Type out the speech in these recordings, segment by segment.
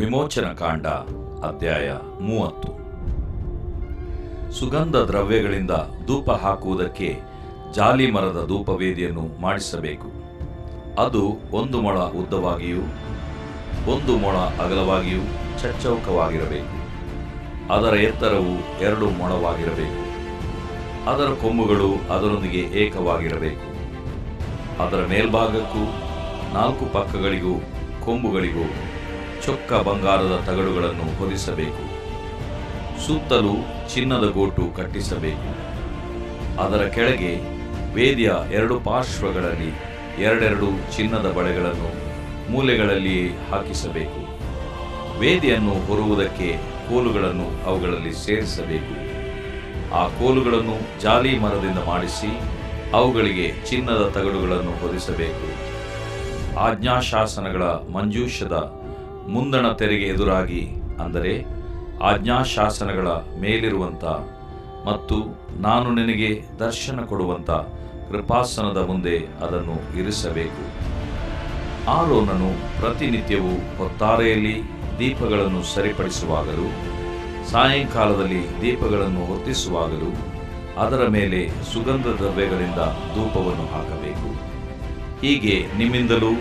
ವಿಮೋಚನಕಾಂಡ ಅಧ್ಯಾಯ 30. ಸುಗಂಧ ದ್ರವ್ಯಗಳಿಂದ ಧೂಪ ಹಾಕುವುದಕ್ಕೆ ಜಾಲಿ ಮರದ ಧೂಪವೇದಿಯನ್ನು ಮಾಡಿಸಬೇಕು. ಅದು 1 ಮೊಳ ಉದ್ದವಾಗಿಯೂ 1 ಮೊಳ ಅಗಲವಾಗಿಯೂ ಚಚ್ಚೌಕವಾಗಿರಬೇಕು. ಅದರ ಎತ್ತರವು 2 ಮೊಳವಾಗಿರಬೇಕು. ಅದರ ಕೊಂಬುಗಳು ಅದರೊಂದಿಗೆ ಏಕವಾಗಿರಬೇಕು. ಅದರ ಮೇಲ್ಭಾಗಕ್ಕೂ 4 ಪಕ್ಕಗಳಿಗೂ ಕೊಂಬುಗಳಿಗೂ ಚೊಕ್ಕ ಬಂಗಾರದ ತಗಡುಗಳನ್ನು ಹೊದಿಸಬೇಕು. ಸುತ್ತಲೂ ಚಿನ್ನದ ಗೋಟು ಕಟ್ಟಿಸಬೇಕು. ಅದರ ಕೆಳಗೆ ವೇದಿಯ 2 ಪಾರ್ಶ್ವಗಳಲ್ಲಿ 2 ಚಿನ್ನದ ಬಳೆಗಳನ್ನು ಮೂಲೆಗಳಲ್ಲಿಯೇ ಹಾಕಿಸಬೇಕು. ವೇದಿಯನ್ನು ಹೊರುವುದಕ್ಕೆ ಕೋಲುಗಳನ್ನು ಅವುಗಳಲ್ಲಿ ಸೇರಿಸಬೇಕು. ಆ ಕೋಲುಗಳನ್ನು ಜಾಲಿ ಮರದಿಂದ ಮಾಡಿಸಿ ಅವುಗಳಿಗೆ ಚಿನ್ನದ ತಗಡುಗಳನ್ನು ಹೊದಿಸಬೇಕು. ಆಜ್ಞಾಶಾಸನಗಳ ಮಂಜೂಷದ ಮುಂದಣ ತೆರೆಗೆ ಎದುರಾಗಿ, ಅಂದರೆ ಆಜ್ಞಾಶಾಸನಗಳ ಮೇಲಿರುವಂಥ ಮತ್ತು ನಾನು ನಿನಗೆ ದರ್ಶನ ಕೊಡುವಂಥ ಕೃಪಾಸನದ ಮುಂದೆ ಅದನ್ನು ಇರಿಸಬೇಕು. ಆರೋನನು ಪ್ರತಿನಿತ್ಯವೂ ಹೊತ್ತಾರೆಯಲ್ಲಿ ದೀಪಗಳನ್ನು ಸರಿಪಡಿಸುವಾಗಲೂ ಸಾಯಂಕಾಲದಲ್ಲಿ ದೀಪಗಳನ್ನು ಹೊತ್ತಿಸುವಾಗಲೂ ಅದರ ಮೇಲೆ ಸುಗಂಧ ದ್ರವ್ಯಗಳಿಂದ ಧೂಪವನ್ನು ಹಾಕಬೇಕು. ಹೀಗೆ ನಿಮ್ಮಿಂದಲೂ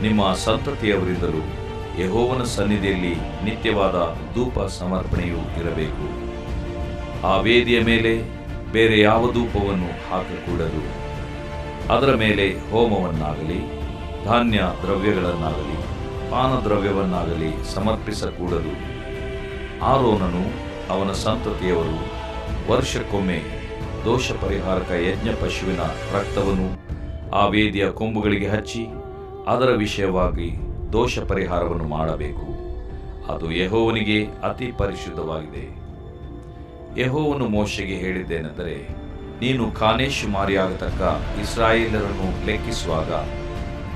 ನಿಮ್ಮ ಸಂತತಿಯವರಿಂದಲೂ ಯೆಹೋವನ ಸನ್ನಿಧಿಯಲ್ಲಿ ನಿತ್ಯವಾದ ಧೂಪ ಸಮರ್ಪಣೆಯೂ ಇರಬೇಕು. ಆ ವೇದಿಯ ಮೇಲೆ ಬೇರೆ ಯಾವ ಧೂಪವನ್ನು ಹಾಕಕೂಡದು. ಅದರ ಮೇಲೆ ಹೋಮವನ್ನಾಗಲಿ ಧಾನ್ಯ ದ್ರವ್ಯಗಳನ್ನಾಗಲಿ ಪಾನದ್ರವ್ಯವನ್ನಾಗಲಿ ಸಮರ್ಪಿಸಕೂಡದು. ಆರೋನನು ಅವನ ಸಂತತಿಯವರು ವರ್ಷಕ್ಕೊಮ್ಮೆ ದೋಷ ಪರಿಹಾರಕ ಯಜ್ಞ ಪಶುವಿನ ರಕ್ತವನ್ನು ಆ ವೇದಿಯ ಕೊಂಬುಗಳಿಗೆ ಹಚ್ಚಿ ಅದರ ವಿಷಯವಾಗಿ ದೋಷ ಪರಿಹಾರವನ್ನು ಮಾಡಬೇಕು. ಅದು ಯೆಹೋವನಿಗೆ ಅತಿ ಪರಿಶುದ್ಧವಾಗಿದೆ. ಯೆಹೋವನು ಮೋಶೆಗೆ ಹೇಳಿದ್ದೇನೆಂದರೆ, ನೀನು ಕಾನೇಶ್ ಮಾರಿಯಾಗತಕ್ಕ ಇಸ್ರಾಯೇಲರನ್ನು ಲೆಕ್ಕಿಸುವಾಗ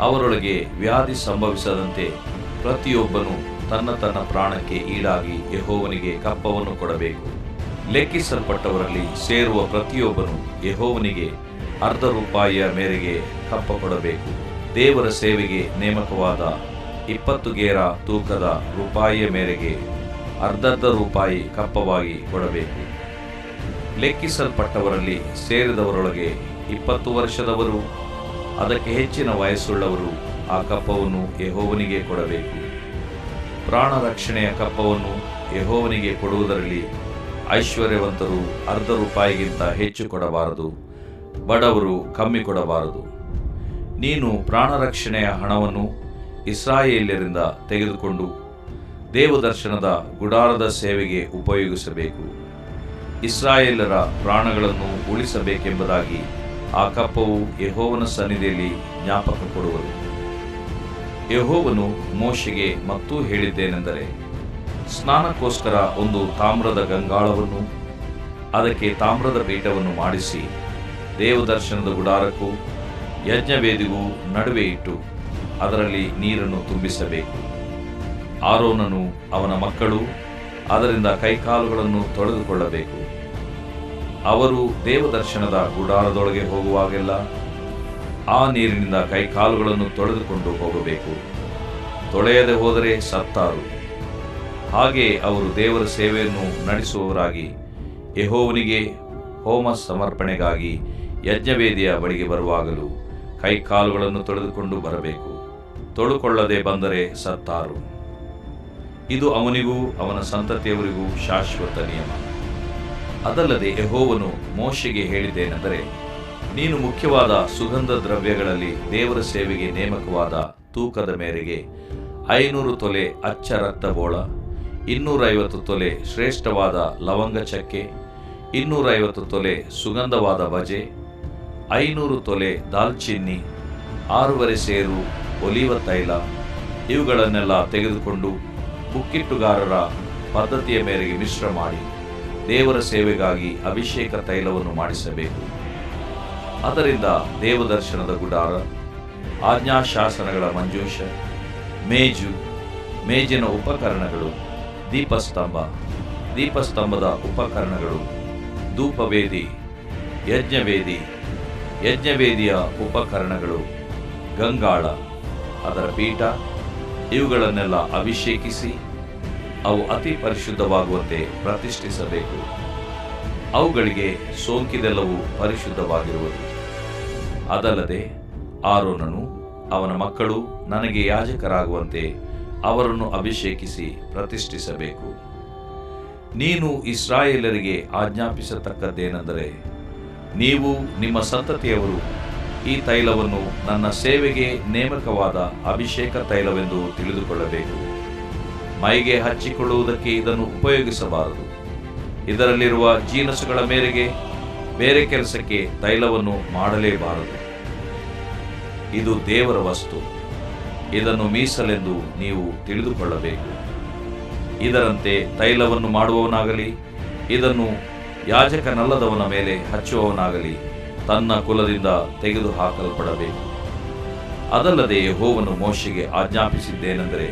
ಅವರೊಳಗೆ ವ್ಯಾಧಿ ಸಂಭವಿಸದಂತೆ ಪ್ರತಿಯೊಬ್ಬನು ತನ್ನ ಪ್ರಾಣಕ್ಕೆ ಈಡಾಗಿ ಯೆಹೋವನಿಗೆ ಕಪ್ಪವನ್ನು ಕೊಡಬೇಕು. ಲೆಕ್ಕಿಸಲ್ಪಟ್ಟವರಲ್ಲಿ ಸೇರುವ ಪ್ರತಿಯೊಬ್ಬನು ಯೆಹೋವನಿಗೆ ₹1/2 ಮೇರೆಗೆ ಕಪ್ಪ ಕೊಡಬೇಕು. ದೇವರ ಸೇವೆಗೆ ನೇಮಕವಾದ 20 ಗೇರ ತೂಕದ ರೂಪಾಯಿಯ ಮೇರೆಗೆ ₹1/2 ಕಪ್ಪವಾಗಿ ಕೊಡಬೇಕು. ಲೆಕ್ಕಿಸಲ್ಪಟ್ಟವರಲ್ಲಿ ಸೇರಿದವರೊಳಗೆ 20 ವರ್ಷದವರು ಅದಕ್ಕೆ ಹೆಚ್ಚಿನ ವಯಸ್ಸುಳ್ಳವರು ಆ ಕಪ್ಪವನ್ನು ಯೆಹೋವನಿಗೆ ಕೊಡಬೇಕು. ಪ್ರಾಣ ರಕ್ಷಣೆಯ ಕಪ್ಪವನ್ನು ಯೆಹೋವನಿಗೆ ಕೊಡುವುದರಲ್ಲಿ ಐಶ್ವರ್ಯವಂತರು ₹1/2ಗಿಂತ ಹೆಚ್ಚು ಕೊಡಬಾರದು, ಬಡವರು ಕಮ್ಮಿ ಕೊಡಬಾರದು. ನೀನು ಪ್ರಾಣರಕ್ಷಣೆಯ ಹಣವನ್ನು ಇಸ್ರಾಯೇಲ್ಯರಿಂದ ತೆಗೆದುಕೊಂಡು ದೇವದರ್ಶನದ ಗುಡಾರದ ಸೇವೆಗೆ ಉಪಯೋಗಿಸಬೇಕು. ಇಸ್ರಾಯೇಲರ ಪ್ರಾಣಗಳನ್ನು ಉಳಿಸಬೇಕೆಂಬುದಾಗಿ ಆ ಕಪ್ಪವು ಯೆಹೋವನ ಸನ್ನಿಧಿಯಲ್ಲಿ ಜ್ಞಾಪಕ ಕೊಡುವುದು. ಯೆಹೋವನು ಮೋಶೆಗೆ ಮತ್ತೂ ಹೇಳಿದ್ದೇನೆಂದರೆ, ಸ್ನಾನಕ್ಕೋಸ್ಕರ 1 ತಾಮ್ರದ ಗಂಗಾಳವನ್ನು ಅದಕ್ಕೆ ತಾಮ್ರದ ಪೀಠವನ್ನು ಮಾಡಿಸಿ ದೇವದರ್ಶನದ ಗುಡಾರಕ್ಕೂ ಯಜ್ಞವೇದಿಗೂ ನಡುವೆ ಇಟ್ಟು ಅದರಲ್ಲಿ ನೀರನ್ನು ತುಂಬಿಸಬೇಕು. ಆರೋನನು ಅವನ ಮಕ್ಕಳು ಅದರಿಂದ ಕೈಕಾಲುಗಳನ್ನು ತೊಳೆದುಕೊಳ್ಳಬೇಕು. ಅವರು ದೇವದರ್ಶನದ ಗುಡಾರದೊಳಗೆ ಹೋಗುವಾಗೆಲ್ಲ ಆ ನೀರಿನಿಂದ ಕೈಕಾಲುಗಳನ್ನು ತೊಳೆದುಕೊಂಡು ಹೋಗಬೇಕು. ತೊಳೆಯದೆ ಹೋದರೆ ಸತ್ತಾರು. ಹಾಗೆ ಅವರು ದೇವರ ಸೇವೆಯನ್ನು ನಡೆಸುವವರಾಗಿ ಯೆಹೋವನಿಗೆ ಹೋಮ ಸಮರ್ಪಣೆಗಾಗಿ ಯಜ್ಞವೇದಿಯ ಬಳಿಗೆ ಬರುವಾಗಲೂ ಕೈಕಾಲುಗಳನ್ನು ತೊಳೆದುಕೊಂಡು ಬರಬೇಕು. ತೊಳುಕೊಳ್ಳದೆ ಬಂದರೆ ಸತ್ತಾರು. ಇದು ಅವನಿಗೂ ಅವನ ಸಂತತಿಯವರಿಗೂ ಶಾಶ್ವತ ನಿಯಮ. ಅದಲ್ಲದೆ ಯೆಹೋವನು ಮೋಶೆಗೆ ಹೇಳಿದ್ದೇನೆಂದರೆ, ನೀನು ಮುಖ್ಯವಾದ ಸುಗಂಧ ದ್ರವ್ಯಗಳಲ್ಲಿ ದೇವರ ಸೇವೆಗೆ ನೇಮಕವಾದ ತೂಕದ ಮೇರೆಗೆ 500 ತೊಲೆ ಅಚ್ಚ ರಕ್ತಬೋಳ, 250 ತೊಲೆ ಶ್ರೇಷ್ಠವಾದ ಲವಂಗ ಚಕ್ಕೆ, 250 ತೊಲೆ ಸುಗಂಧವಾದ ಬಜೆ, 500 ತೊಲೆ ದಾಲ್ಚಿನ್ನಿ, 6.5 ಸೇರು ಒಲಿವ ತೈಲ, ಇವುಗಳನ್ನೆಲ್ಲ ತೆಗೆದುಕೊಂಡು ಕುಕ್ಕಿಟ್ಟುಗಾರರ ಪದ್ಧತಿಯ ಮೇರೆಗೆ ಮಿಶ್ರ ಮಾಡಿ ದೇವರ ಸೇವೆಗಾಗಿ ಅಭಿಷೇಕ ತೈಲವನ್ನು ಮಾಡಿಸಬೇಕು. ಅದರಿಂದ ದೇವದರ್ಶನದ ಗುಡಾರ, ಆಜ್ಞಾಶಾಸನಗಳ ಮಂಜೂಷ, ಮೇಜು, ಮೇಜಿನ ಉಪಕರಣಗಳು, ದೀಪಸ್ತಂಭ, ದೀಪಸ್ತಂಭದ ಉಪಕರಣಗಳು, ಧೂಪವೇದಿ, ಯಜ್ಞವೇದಿ, ಯಜ್ಞವೇದಿಯ ಉಪಕರಣಗಳು, ಗಂಗಾಳ, ಅದರ ಪೀಠ, ಇವುಗಳನ್ನೆಲ್ಲ ಅಭಿಷೇಕಿಸಿ ಅವು ಅತಿ ಪರಿಶುದ್ಧವಾಗುವಂತೆ ಪ್ರತಿಷ್ಠಿಸಬೇಕು. ಅವುಗಳಿಗೆ ಸೋಂಕಿದೆಲ್ಲವೂ ಪರಿಶುದ್ಧವಾಗಿರುವುದು. ಅದಲ್ಲದೆ ಆರೋನನು ಅವನ ಮಕ್ಕಳು ನನಗೆ ಯಾಜಕರಾಗುವಂತೆ ಅವರನ್ನು ಅಭಿಷೇಕಿಸಿ ಪ್ರತಿಷ್ಠಿಸಬೇಕು. ನೀನು ಇಸ್ರಾಯೇಲರಿಗೆ ಆಜ್ಞಾಪಿಸತಕ್ಕದ್ದೇನೆಂದರೆ, ನೀವು ನಿಮ್ಮ ಸಂತತಿಯವರು ಈ ತೈಲವನ್ನು ನನ್ನ ಸೇವೆಗೆ ನೇಮಕವಾದ ಅಭಿಷೇಕ ತೈಲವೆಂದು ತಿಳಿದುಕೊಳ್ಳಬೇಕು. ಮೈಗೆ ಹಚ್ಚಿಕೊಳ್ಳುವುದಕ್ಕೆ ಇದನ್ನು ಉಪಯೋಗಿಸಬಾರದು. ಇದರಲ್ಲಿರುವ ಜೀನಸುಗಳ ಮೇರೆಗೆ ಬೇರೆ ಕೆಲಸಕ್ಕೆ ತೈಲವನ್ನು ಮಾಡಲೇಬಾರದು. ಇದು ದೇವರ ವಸ್ತು, ಇದನ್ನು ಮೀಸಲೆಂದು ನೀವು ತಿಳಿದುಕೊಳ್ಳಬೇಕು. ಇದರಂತೆ ತೈಲವನ್ನು ಮಾಡುವವನಾಗಲಿ ಇದನ್ನು ಯಾಜಕನಲ್ಲದವನ ಮೇಲೆ ಹಚ್ಚುವವನಾಗಲಿ ತನ್ನ ಕುಲದಿಂದ ತೆಗೆದು ಹಾಕಲ್ಪಡಬೇಕು. ಅದಲ್ಲದೆ ಯೆಹೋವನು ಮೋಶೆಗೆ ಆಜ್ಞಾಪಿಸಿದ್ದೇನೆಂದರೆ,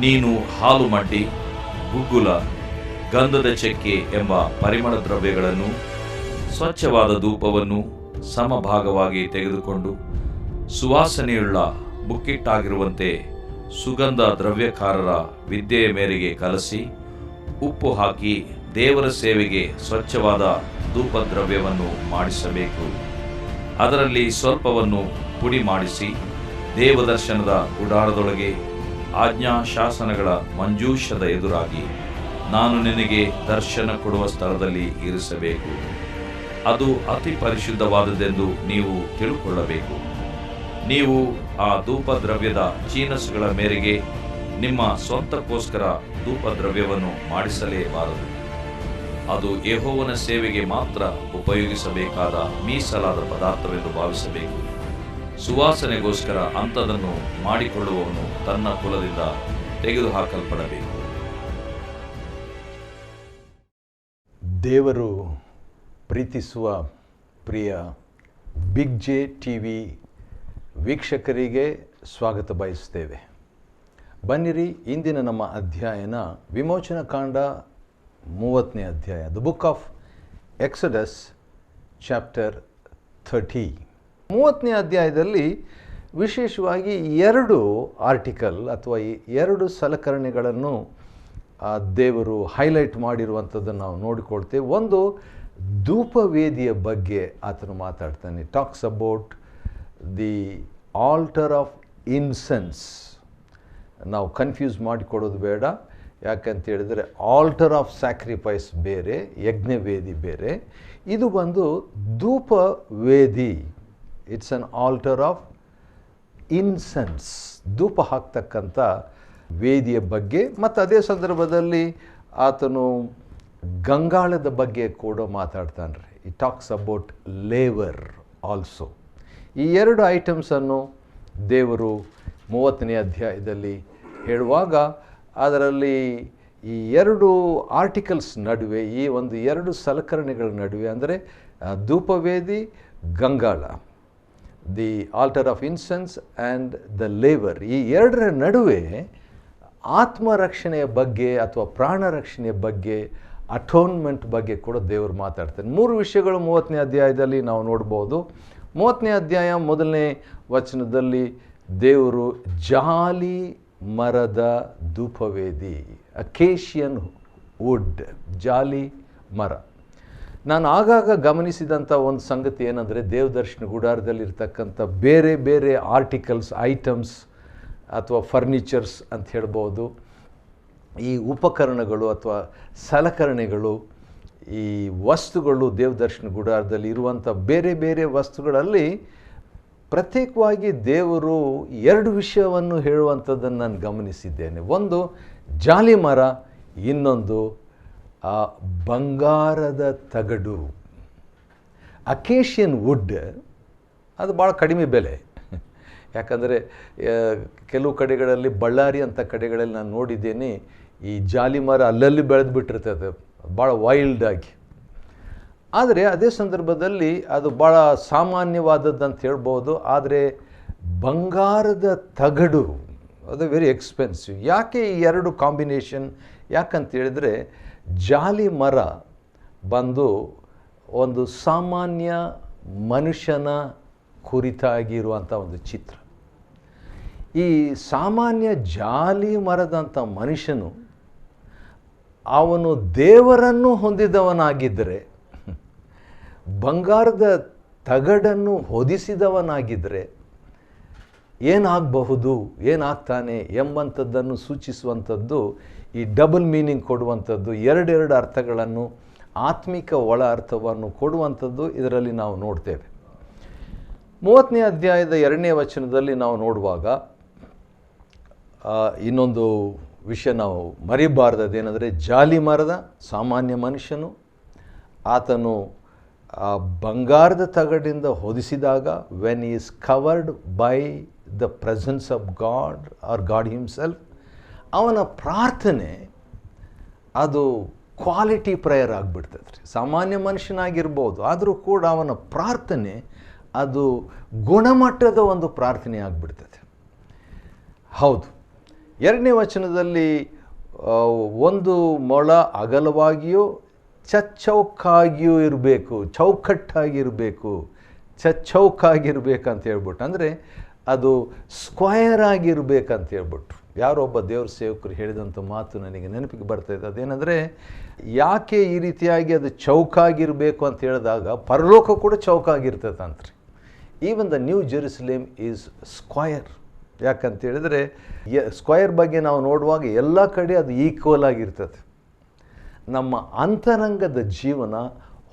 ನೀನು ಹಾಲು ಮಡ್ಡಿ, ಗುಗ್ಗುಲ, ಗಂಧದ ಚೆಕ್ಕೆ ಎಂಬ ಪರಿಮಳ ದ್ರವ್ಯಗಳನ್ನು, ಸ್ವಚ್ಛವಾದ ಧೂಪವನ್ನು ಸಮಭಾಗವಾಗಿ ತೆಗೆದುಕೊಂಡು ಸುವಾಸನೆಯುಳ್ಳ ಬುಕ್ಕಿಟ್ಟಾಗಿರುವಂತೆ ಸುಗಂಧ ದ್ರವ್ಯಕಾರರ ವಿದ್ಯೆಯ ಮೇರೆಗೆ ಕಲಸಿ ಉಪ್ಪು ಹಾಕಿ ದೇವರ ಸೇವೆಗೆ ಸ್ವಚ್ಛವಾದ ಧೂಪದ್ರವ್ಯವನ್ನು ಮಾಡಿಸಬೇಕು. ಅದರಲ್ಲಿ ಸ್ವಲ್ಪವನ್ನು ಪುಡಿ ಮಾಡಿಸಿ ದೇವದರ್ಶನದ ಗುಡಾರದೊಳಗೆ ಆಜ್ಞಾಶಾಸನಗಳ ಮಂಜೂಷದ ಎದುರಾಗಿ ನಾನು ನಿನಗೆ ದರ್ಶನ ಕೊಡುವ ಸ್ಥಳದಲ್ಲಿ ಇರಿಸಬೇಕು. ಅದು ಅತಿ ಪರಿಶುದ್ಧವಾದದ್ದೆಂದು ನೀವು ತಿಳುಕೊಳ್ಳಬೇಕು. ನೀವು ಆ ಧೂಪದ್ರವ್ಯದ ಚೀನಸುಗಳ ಮೇರೆಗೆ ನಿಮ್ಮ ಸ್ವಂತಕ್ಕೋಸ್ಕರ ಧೂಪದ್ರವ್ಯವನ್ನು ಮಾಡಿಸಲೇಬಾರದು. ಅದು ಯೆಹೋವನ ಸೇವೆಗೆ ಮಾತ್ರ ಉಪಯೋಗಿಸಬೇಕಾದ ಮೀಸಲಾದ ಪದಾರ್ಥವೆಂದು ಭಾವಿಸಬೇಕು. ಸುವಾಸನೆಗೋಸ್ಕರ ಅಂಥದನ್ನು ಮಾಡಿಕೊಳ್ಳುವವನು ತನ್ನ ಕುಲದಿಂದ ತೆಗೆದುಹಾಕಲ್ಪಡಬೇಕು. ದೇವರು ಪ್ರೀತಿಸುವ ಪ್ರಿಯ ಬಿಗ್ ಜೆ ಟಿವಿ ವೀಕ್ಷಕರಿಗೆ ಸ್ವಾಗತ ಬಯಸ್ತೇವೆ. ಬನ್ನಿರಿ, ಇಂದಿನ ನಮ್ಮ ಅಧ್ಯಯನ ವಿಮೋಚನಾ ಕಾಂಡ 30ನೇ ಅಧ್ಯಾಯ, the book of Exodus chapter 30. 30ನೇ ಅಧ್ಯಾಯದಲ್ಲಿ ವಿಶೇಷವಾಗಿ 2 ಆರ್ಟಿಕಲ್ ಅಥವಾ 2 ಸಲಕರಣೆಗಳನ್ನು ದೇವರು ಹೈಲೈಟ್ ಮಾಡಿರುವಂಥದ್ದನ್ನು ನಾವು ನೋಡಿಕೊಳ್ತೇವೆ. ಒಂದು, ಧೂಪವೇದಿಯ ಬಗ್ಗೆ ಆತನು ಮಾತಾಡ್ತಾನೆ. Talks about the altar of incense. ನಾವು ಕನ್ಫ್ಯೂಸ್ ಮಾಡಿಕೊಡೋದು ಬೇಡ. ಯಾಕಂತ ಹೇಳಿದರೆ ಆಲ್ಟರ್ ಆಫ್ ಸ್ಯಾಕ್ರಿಫೈಸ್ ಬೇರೆ, ಯಜ್ಞವೇದಿ ಬೇರೆ. ಇದು ಬಂದು ಧೂಪವೇದಿ. It's an altar of incense, ಧೂಪ ಹಾಕ್ತಕ್ಕಂಥ ವೇದಿಯ ಬಗ್ಗೆ. ಮತ್ತು ಅದೇ ಸಂದರ್ಭದಲ್ಲಿ ಆತನು ಗಂಗಾಳದ ಬಗ್ಗೆ ಕೂಡ ಮಾತಾಡ್ತಾನೆ ರೀ. ಈ ಟಾಕ್ಸ್ ಅಬೌಟ್ ಲೇವರ್ ಆಲ್ಸೋ. ಈ 2 ಐಟಮ್ಸನ್ನು ದೇವರು 30ನೇ ಅಧ್ಯಾಯದಲ್ಲಿ ಹೇಳುವಾಗ ಅದರಲ್ಲಿ ಈ 2 ಆರ್ಟಿಕಲ್ಸ್ ನಡುವೆ, ಈ ಒಂದು 2 ಸಲಕರಣೆಗಳ ನಡುವೆ, ಅಂದರೆ ಧೂಪವೇದಿ, ಗಂಗಾಳ, the altar of incense and the laver, ಈ 2ರ ನಡುವೆ ಆತ್ಮರಕ್ಷಣೆಯ ಬಗ್ಗೆ ಅಥವಾ ಪ್ರಾಣ ರಕ್ಷಣೆಯ ಬಗ್ಗೆ, ಅಟೋನ್ಮೆಂಟ್ ಬಗ್ಗೆ ಕೂಡ ದೇವರು ಮಾತಾಡ್ತಾನೆ. 3 ವಿಷಯಗಳು 30ನೇ ಅಧ್ಯಾಯದಲ್ಲಿ ನಾವು ನೋಡ್ಬೋದು. 30ನೇ ಅಧ್ಯಾಯ 1ನೇ ವಚನದಲ್ಲಿ ದೇವರು ಜಾಲಿ ಮರದ ಧೂಪವೇದಿ, ಅಕೇಶಿಯನ್ ವುಡ್, ಜಾಲಿ ಮರ. ನಾನು ಆಗಾಗ ಗಮನಿಸಿದಂಥ ಒಂದು ಸಂಗತಿ ಏನಂದರೆ, ದೇವದರ್ಶನ ಗುಡಾರದಲ್ಲಿರ್ತಕ್ಕಂಥ ಬೇರೆ ಬೇರೆ ಆರ್ಟಿಕಲ್ಸ್, ಐಟಮ್ಸ್ ಅಥವಾ ಫರ್ನಿಚರ್ಸ್ ಅಂತ ಹೇಳ್ಬೋದು, ಈ ಉಪಕರಣಗಳು ಅಥವಾ ಸಲಕರಣೆಗಳು, ಈ ವಸ್ತುಗಳು, ದೇವದರ್ಶನ ಗುಡಾರದಲ್ಲಿ ಇರುವಂಥ ಬೇರೆ ಬೇರೆ ವಸ್ತುಗಳಲ್ಲಿ ಪ್ರತ್ಯೇಕವಾಗಿ ದೇವರು 2 ವಿಷಯವನ್ನು ಹೇಳುವಂಥದ್ದನ್ನು ನಾನು ಗಮನಿಸಿದ್ದೇನೆ. ಒಂದು ಜಾಲಿ ಮರ, ಇನ್ನೊಂದು ಬಂಗಾರದ ತಗಡು. ಅಕೇಶಿಯನ್ ವುಡ್ ಅದು ಭಾಳ ಕಡಿಮೆ ಬೆಲೆ. ಯಾಕಂದರೆ ಕೆಲವು ಕಡೆಗಳಲ್ಲಿ, ಬಳ್ಳಾರಿ ಅಂಥ ಕಡೆಗಳಲ್ಲಿ ನಾನು ನೋಡಿದ್ದೇನೆ, ಈ ಜಾಲಿ ಮರ ಅಲ್ಲಲ್ಲಿ ಬೆಳೆದು ಬಿಟ್ಟಿರ್ತದೆ ಭಾಳ ವೈಲ್ಡಾಗಿ. ಆದರೆ ಅದೇ ಸಂದರ್ಭದಲ್ಲಿ ಅದು ಭಾಳ ಸಾಮಾನ್ಯವಾದದ್ದಂತ ಹೇಳ್ಬೋದು. ಆದರೆ ಬಂಗಾರದ ತಗಡು ಅದು ವೆರಿ ಎಕ್ಸ್ಪೆನ್ಸಿವ್. ಯಾಕೆ ಈ 2 ಕಾಂಬಿನೇಷನ್? ಯಾಕಂತ ಹೇಳಿದರೆ, ಜಾಲಿ ಮರ ಬಂದು ಒಂದು ಸಾಮಾನ್ಯ ಮನುಷ್ಯನ ಕುರಿತಾಗಿರುವಂಥ ಒಂದು ಚಿತ್ರ. ಈ ಸಾಮಾನ್ಯ ಜಾಲಿ ಮರದಂಥ ಮನುಷ್ಯನು ಅವನು ದೇವರನ್ನು ಹೊಂದಿದವನಾಗಿದ್ದರೆ, ಬಂಗಾರದ ತಗಡನ್ನು ಹೊದಿಸಿದವನಾಗಿದ್ದರೆ ಏನಾಗಬಹುದು, ಏನಾಗ್ತಾನೆ ಎಂಬಂಥದ್ದನ್ನು ಸೂಚಿಸುವಂಥದ್ದು ಈ ಡಬಲ್ ಮೀನಿಂಗ್ ಕೊಡುವಂಥದ್ದು, ಎರಡೆರಡು ಅರ್ಥಗಳನ್ನು, ಆತ್ಮಿಕ ಒಳ ಅರ್ಥವನ್ನು ಕೊಡುವಂಥದ್ದು ಇದರಲ್ಲಿ ನಾವು ನೋಡ್ತೇವೆ. 30ನೇ ಅಧ್ಯಾಯದ 2ನೇ ವಚನದಲ್ಲಿ ನಾವು ನೋಡುವಾಗ ಇನ್ನೊಂದು ವಿಷಯ ನಾವು ಮರಿಬಾರ್ದದೇನೆಂದರೆ, ಜಾಲಿ ಮರದ ಸಾಮಾನ್ಯ ಮನುಷ್ಯನು ಆತನು ಬಂಗಾರದ ತಗಡಿಂದ ಹೊದಿಸಿದಾಗ, when is covered by the presence of God or God himself, ಅವನ ಪ್ರಾರ್ಥನೆ ಅದು ಕ್ವಾಲಿಟಿ ಪ್ರೇಯರ್ ಆಗಿಬಿಡ್ತದೆ ರೀ. ಸಾಮಾನ್ಯ ಮನುಷ್ಯನಾಗಿರ್ಬೋದು, ಆದರೂ ಕೂಡ ಅವನ ಪ್ರಾರ್ಥನೆ ಅದು ಗುಣಮಟ್ಟದ ಒಂದು ಪ್ರಾರ್ಥನೆ ಆಗಿಬಿಡ್ತದೆ. ಹೌದು, 2ನೇ ವಚನದಲ್ಲಿ 1 ಮೊಳ ಅಗಲವಾಗಿಯೂ ಚಚ್ಚೌಕಾಗಿಯೂ ಇರಬೇಕು, ಚೌಕಟ್ಟಾಗಿರಬೇಕು, ಚಚ್ಚೌಕಾಗಿರ್ಬೇಕಂತ ಹೇಳ್ಬಿಟ್ಟು, ಅಂದರೆ ಅದು ಸ್ಕ್ವಯರ್ ಆಗಿರ್ಬೇಕಂತ ಹೇಳ್ಬಿಟ್ಟು ಯಾರೊಬ್ಬ ದೇವ್ರ ಸೇವಕರು ಹೇಳಿದಂಥ ಮಾತು ನನಗೆ ನೆನಪಿಗೆ ಬರ್ತಾಯಿದೆ. ಅದೇನೆಂದರೆ, ಯಾಕೆ ಈ ರೀತಿಯಾಗಿ ಅದು ಚೌಕಾಗಿರಬೇಕು ಅಂತ ಹೇಳಿದಾಗ ಪರಲೋಕ ಕೂಡ ಚೌಕಾಗಿರ್ತದಂತ್ರಿ. Even the new Jerusalem is square. ಯಾಕಂತ ಹೇಳಿದರೆ ಸ್ಕ್ವಯರ್ ಬಗ್ಗೆ ನಾವು ನೋಡುವಾಗ ಎಲ್ಲ ಕಡೆ ಅದು ಈಕ್ವಲ್ ಆಗಿರ್ತದೆ. ನಮ್ಮ ಅಂತರಂಗದ ಜೀವನ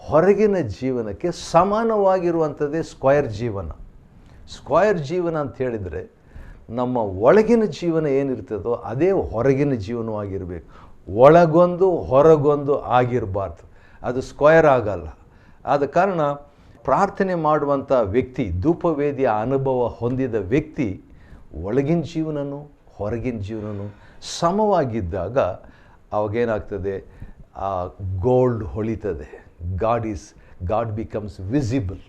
ಹೊರಗಿನ ಜೀವನಕ್ಕೆ ಸಮಾನವಾಗಿರುವಂಥದ್ದೇ ಸ್ಕ್ವಯರ್ ಜೀವನ. ಸ್ಕ್ವಯರ್ ಜೀವನ ಅಂತ ಹೇಳಿದರೆ ನಮ್ಮ ಒಳಗಿನ ಜೀವನ ಏನಿರ್ತದೋ ಅದೇ ಹೊರಗಿನ ಜೀವನವಾಗಿರಬೇಕು. ಒಳಗೊಂದು ಹೊರಗೊಂದು ಆಗಿರಬಾರ್ದು, ಅದು ಸ್ಕ್ವಯರ್ ಆಗಲ್ಲ. ಆದ ಕಾರಣ ಪ್ರಾರ್ಥನೆ ಮಾಡುವಂಥ ವ್ಯಕ್ತಿ, ಧೂಪವೇದಿಯ ಅನುಭವ ಹೊಂದಿದ ವ್ಯಕ್ತಿ ಒಳಗಿನ ಜೀವನನೂ ಹೊರಗಿನ ಜೀವನನೂ ಸಮವಾಗಿದ್ದಾಗ ಅವಾಗೇನಾಗ್ತದೆ, ಆ ಗೋಲ್ಡ್ ಹೊಳಿತದೆ. God becomes visible,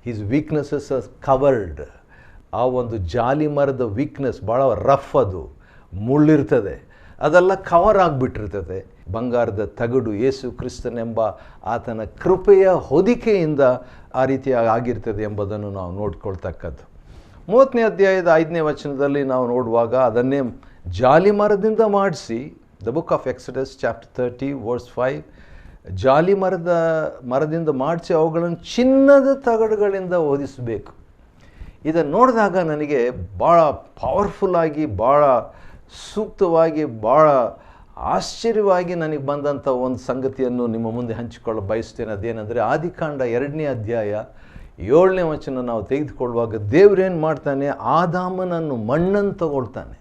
his weaknesses are covered. ಆ ಒಂದು ಜಾಲಿ ಮರದ ವೀಕ್ನೆಸ್ ಭಾಳ ರಫ್, ಅದು ಮುಳ್ಳಿರ್ತದೆ, ಅದೆಲ್ಲ ಕವರ್ ಆಗಿಬಿಟ್ಟಿರ್ತದೆ. ಬಂಗಾರದ ತಗಡು ಯೇಸು ಕ್ರಿಸ್ತನೆಂಬ ಆತನ ಕೃಪೆಯ ಹೊದಿಕೆಯಿಂದ ಆ ರೀತಿಯಾಗಿ ಆಗಿರ್ತದೆ ಎಂಬುದನ್ನು ನಾವು ನೋಡ್ಕೊಳ್ತಕ್ಕದ್ದು. 30ನೇ ಅಧ್ಯಾಯದ 5ನೇ ವಚನದಲ್ಲಿ ನಾವು ನೋಡುವಾಗ ಅದನ್ನೇ ಜಾಲಿ ಮರದಿಂದ ಮಾಡಿಸಿ, the book of Exodus chapter 30 verse 5, ಜಾಲಿ ಮರದಿಂದ ಮಾಡಿಸಿ ಅವುಗಳನ್ನು ಚಿನ್ನದ ತಗಡುಗಳಿಂದ ಹೊದಿಸಬೇಕು. ಇದನ್ನು ನೋಡಿದಾಗ ನನಗೆ ಭಾಳ ಪವರ್ಫುಲ್ಲಾಗಿ, ಭಾಳ ಸೂಕ್ತವಾಗಿ, ಭಾಳ ಆಶ್ಚರ್ಯವಾಗಿ ನನಗೆ ಬಂದಂಥ ಒಂದು ಸಂಗತಿಯನ್ನು ನಿಮ್ಮ ಮುಂದೆ ಹಂಚಿಕೊಳ್ಳ ಬಯಸ್ತೇನೆ. ಅದೇನೆಂದರೆ, ಆದಿಕಾಂಡ 2ನೇ ಅಧ್ಯಾಯ 7ನೇ ವಚನ ನಾವು ತೆಗೆದುಕೊಳ್ಳುವಾಗ ದೇವರೇನು ಮಾಡ್ತಾನೆ, ಆದಾಮನನ್ನು ಮಣ್ಣನ್ನು ತಗೊಳ್ತಾನೆ.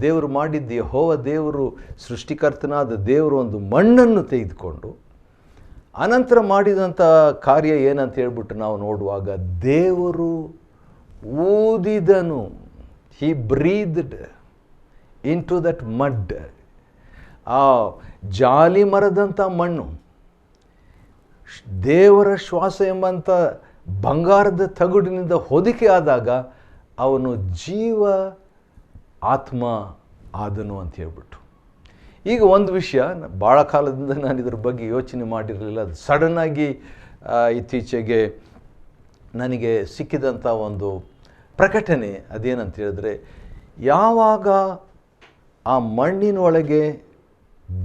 ದೇವರು ಮಾಡಿದ್ದು, ಯೆಹೋವ ದೇವರು ಸೃಷ್ಟಿಕರ್ತನಾದ ದೇವರು ಒಂದು ಮಣ್ಣನ್ನು ತೆಗೆದುಕೊಂಡು ಅನಂತರ ಮಾಡಿದಂಥ ಕಾರ್ಯ ಏನಂತ ಹೇಳ್ಬಿಟ್ಟು ನಾವು ನೋಡುವಾಗ, ದೇವರು ಊದಿದನು, ಹಿ ಬ್ರೀದ್ಡ್ ಇನ್ ಟು ದಟ್ ಮಡ್. ಆ ಜಾಲಿ ಮರದಂಥ ಮಣ್ಣು ದೇವರ ಶ್ವಾಸ ಎಂಬಂಥ ಬಂಗಾರದ ತಗಡಿನಿಂದ ಹೊದಿಕೆ ಆದಾಗ ಅವನು ಜೀವ ಆತ್ಮ ಆದನು ಅಂತ ಹೇಳ್ಬಿಟ್ಟು. ಈಗ ಒಂದು ವಿಷಯ, ಭಾಳ ಕಾಲದಿಂದ ನಾನು ಇದ್ರ ಬಗ್ಗೆ ಯೋಚನೆ ಮಾಡಿರಲಿಲ್ಲ. ಅದು ಸಡನ್ನಾಗಿ ಇತ್ತೀಚೆಗೆ ನನಗೆ ಸಿಕ್ಕಿದಂಥ ಒಂದು ಪ್ರಕಟಣೆ. ಅದೇನಂತ ಹೇಳಿದ್ರೆ, ಯಾವಾಗ ಆ ಮಣ್ಣಿನೊಳಗೆ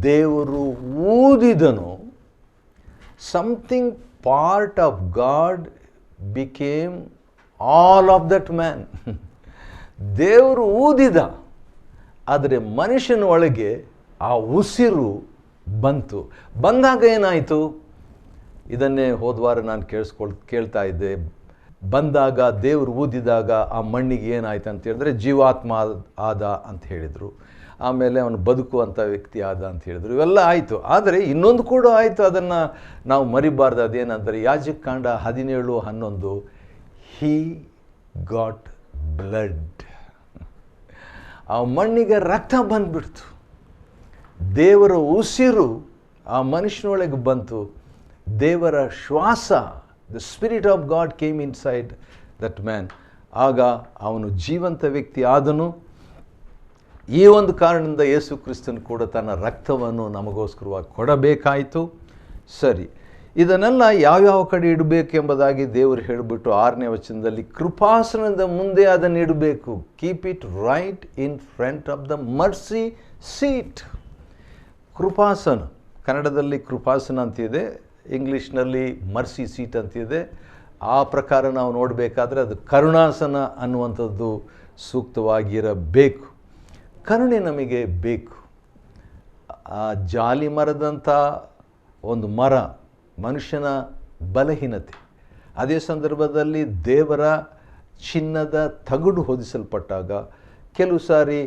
ದೇವರು ಊದಿದನು, something part of God became all of that man. ದೇವರು ಊದಿದ, ಆದರೆ ಮನುಷ್ಯನ ಒಳಗೆ ಆ ಉಸಿರು ಬಂತು. ಬಂದಾಗ ಏನಾಯಿತು, ಇದನ್ನೇ ಹೋದವಾರ ನಾನು ಕೇಳ್ತಾ ಇದ್ದೆ. ಬಂದಾಗ ದೇವರು ಊದಿದಾಗ ಆ ಮಣ್ಣಿಗೆ ಏನಾಯ್ತು ಅಂತ ಹೇಳಿದ್ರೆ ಜೀವಾತ್ಮ ಆದ ಅಂತ ಹೇಳಿದರು. ಆಮೇಲೆ ಅವನು ಬದುಕುವಂಥ ವ್ಯಕ್ತಿ ಆದ ಅಂತ ಹೇಳಿದರು. ಇವೆಲ್ಲ ಆಯಿತು. ಆದರೆ ಇನ್ನೊಂದು ಕೂಡ ಆಯಿತು, ಅದನ್ನು ನಾವು ಮರಿಬಾರ್ದು. ಅದೇನಂದರೆ ಯಾಜಕಕಾಂಡ 17:11, ಹೀ ಗಾಟ್ ಬ್ಲಡ್. ಆ ಮಣ್ಣಿಗೆ ರಕ್ತ ಬಂದುಬಿಡ್ತು. ದೇವರ ಉಸಿರು ಆ ಮನುಷ್ಯನೊಳಗೆ ಬಂತು. ದೇವರ ಶ್ವಾಸ, the spirit of God came inside that man. ಆಗ ಅವನು ಜೀವಂತ ವ್ಯಕ್ತಿ ಆದನು. ಈ ಒಂದು ಕಾರಣದಿಂದ ಯೇಸು ಕ್ರಿಸ್ತನು ಕೂಡ ತನ್ನ ರಕ್ತವನ್ನು ನಮಗೋಸ್ಕರವಾಗಿ ಕೊಡಬೇಕಾಯಿತು. ಸರಿ, ಇದನ್ನೆಲ್ಲ ಯಾವ್ಯಾವ ಕಡೆ ಇಡಬೇಕೆಂಬುದಾಗಿ ದೇವರು ಹೇಳಿಬಿಟ್ಟು 6ನೇ ವಚನದಲ್ಲಿ, ಕೃಪಾಸನದ ಮುಂದೆ ಅದನ್ನು ಇಡಬೇಕು. Keep it right in front of the mercy seat. ಕೃಪಾಸನ, ಕನ್ನಡದಲ್ಲಿ ಕೃಪಾಸನ ಅಂತಿದೆ, ಇಂಗ್ಲೀಷ್ನಲ್ಲಿ ಮರ್ಸಿ ಸೀಟ್ ಅಂತಿದೆ. ಆ ಪ್ರಕಾರ ನಾವು ನೋಡಬೇಕಾದ್ರೆ ಅದು ಕರುಣಾಸನ ಅನ್ನುವಂಥದ್ದು ಸೂಕ್ತವಾಗಿರಬೇಕು. ಕರುಣೆ ನಮಗೆ ಬೇಕು. ಆ ಜಾಲಿ ಮರದಂಥ ಒಂದು ಮರ ಮನುಷ್ಯನ ಬಲಹೀನತೆ, ಅದೇ ಸಂದರ್ಭದಲ್ಲಿ ದೇವರ ಚಿನ್ನದ ತಗಡು ಹೊದಿಸಲ್ಪಟ್ಟಾಗ ಕೆಲವು ಸಾರಿ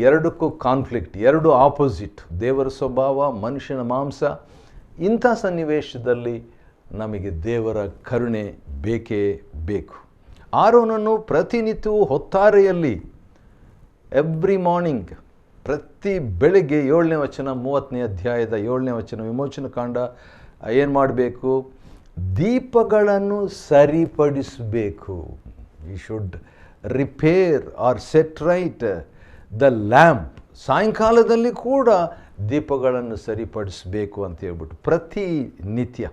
ಎರಡಕ್ಕೂ ಕಾನ್ಫ್ಲಿಕ್ಟ್, ಎರಡು ಆಪೋಸಿಟ್, ದೇವರ ಸ್ವಭಾವ ಮನುಷ್ಯನ ಮಾಂಸ. ಇಂಥ ಸನ್ನಿವೇಶದಲ್ಲಿ ನಮಗೆ ದೇವರ ಕರುಣೆ ಬೇಕೇ ಬೇಕು. ಆರೋನನ್ನು ಪ್ರತಿನಿತ್ಯವೂ ಹೊತ್ತಾರೆಯಲ್ಲಿ ಎವ್ರಿ ಮಾರ್ನಿಂಗ್, ಪ್ರತಿ ಬೆಳಗ್ಗೆ 7ನೇ ವಚನ 30ನೇ ಅಧ್ಯಾಯದ 7ನೇ ವಚನ ವಿಮೋಚನ ಕಾಂಡ ಏನು ಮಾಡಬೇಕು? ದೀಪಗಳನ್ನು ಸರಿಪಡಿಸಬೇಕು. You should repair or set right the lamp. ಸಾಯಂಕಾಲದಲ್ಲಿ ಕೂಡ ದೀಪಗಳನ್ನು ಸರಿಪಡಿಸಬೇಕು ಅಂತ ಹೇಳ್ಬಿಟ್ಟು ಪ್ರತಿನಿತ್ಯ